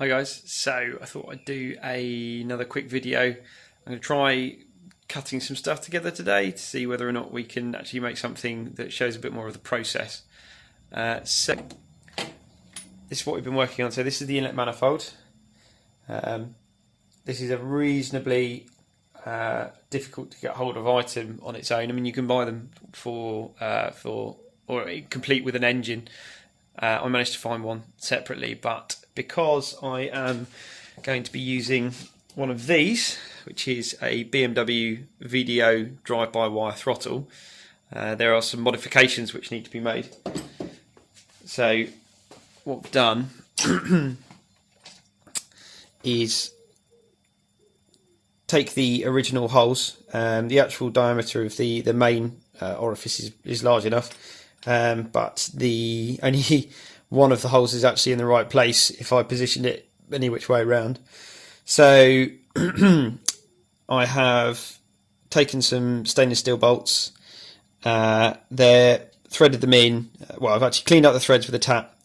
Hi guys, so I thought I'd do another quick video. I'm going to try cutting some stuff together today to see whether or not we can actually make something that shows a bit more of the process. So this is what we've been working on. So this is the inlet manifold. This is a reasonably difficult to get hold of item on its own. I mean, you can buy them for or complete with an engine. I managed to find one separately, but because I am going to be using one of these, which is a BMW VDO drive-by-wire throttle, there are some modifications which need to be made. So what we've done is take the original holes. The actual diameter of the main orifice is large enough, but only one of the holes is actually in the right place if I positioned it any which way around. So I have taken some stainless steel bolts, they're threaded them in. Well, I've actually cleaned out the threads with a tap,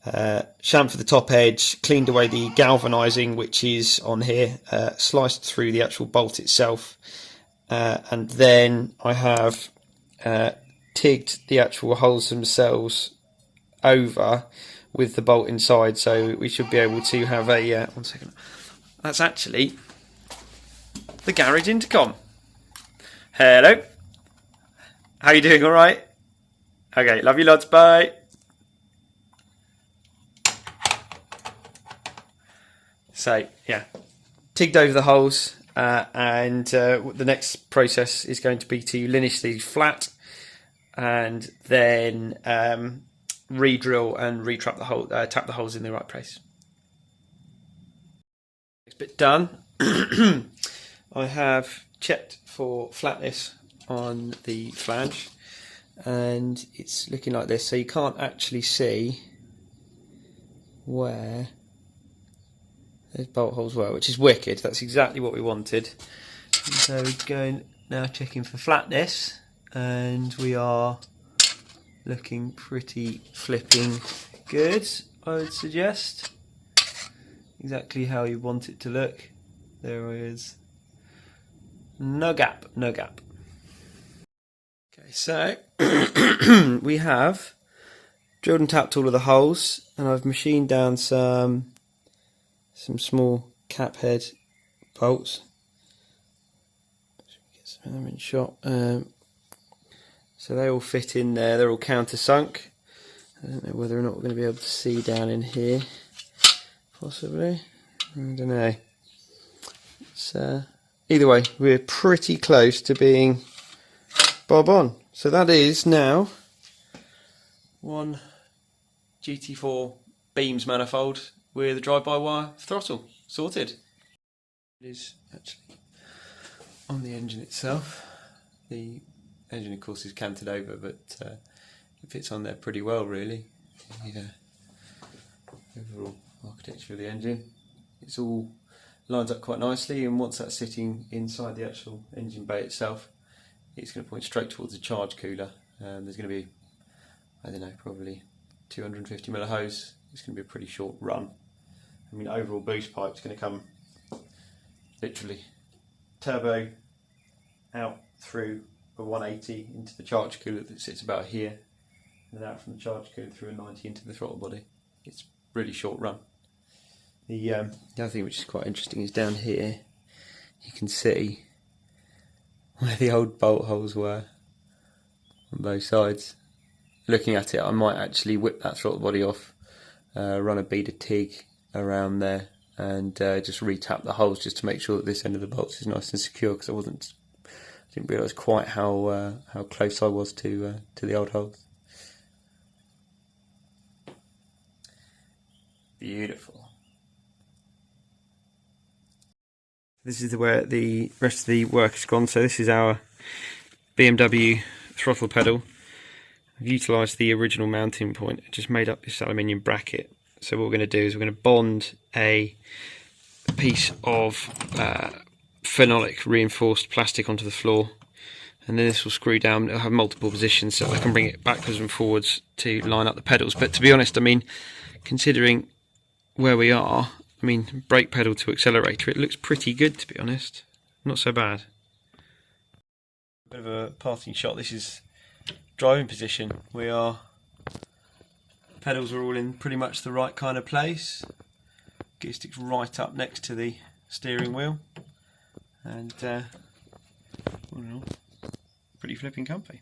chamfered the top edge, cleaned away the galvanizing which is on here, sliced through the actual bolt itself, and then I have tigged the actual holes themselves over with the bolt inside, so we should be able to have a one second, that's actually the garage intercom. Hello, how you doing? All right? Okay, love you lots, bye. So yeah, tigged over the holes, and the next process is going to be to linish these flat and then re-drill and re-trap the hole, tap the holes in the right place. Next bit done. I have checked for flatness on the flange, and it's looking like this. So you can't actually see where those bolt holes were, which is wicked. That's exactly what we wanted. And so we're going now checking for flatness, and we are looking pretty flipping good, I would suggest. Exactly how you want it to look. There is no gap, no gap. Okay, so we have drilled and tapped all of the holes, and I've machined down some small cap head bolts. Get some of them in shot. So they all fit in there, they're all countersunk. I don't know whether or not we're going to be able to see down in here, possibly. I don't know. It's, either way, we're pretty close to being bob on. So that is now one GT4 beams manifold with a drive-by-wire throttle sorted. It is actually on the engine itself. The engine, of course, is canted over, but it fits on there pretty well, really. The overall architecture of the engine, it's all lines up quite nicely, and once that's sitting inside the actual engine bay itself, it's going to point straight towards the charge cooler. There's going to be, I don't know, probably 250mm hose. It's going to be a pretty short run. I mean, overall boost pipe's going to come literally turbo out through a 180 into the charge cooler that sits about here, and then out from the charge cooler through a 90 into the throttle body. It's really short run. The other thing which is quite interesting is down here you can see where the old bolt holes were on both sides. Looking at it, I might actually whip that throttle body off, run a bead of TIG around there, and just re-tap the holes just to make sure that this end of the bolts is nice and secure, because I didn't realise quite how close I was to the old holes. Beautiful. This is where the rest of the work has gone. So this is our BMW throttle pedal. I've utilised the original mounting point. I just made up this aluminium bracket. So what we're going to do is we're going to bond a piece of phenolic reinforced plastic onto the floor, and then this will screw down. It'll have multiple positions, so I can bring it backwards and forwards to line up the pedals. But to be honest, I mean, considering where we are, I mean, brake pedal to accelerator, it looks pretty good, to be honest. Not so bad. Bit of a parting shot. This is driving position. Pedals are all in pretty much the right kind of place. Gear stick's right up next to the steering wheel, and pretty flipping comfy.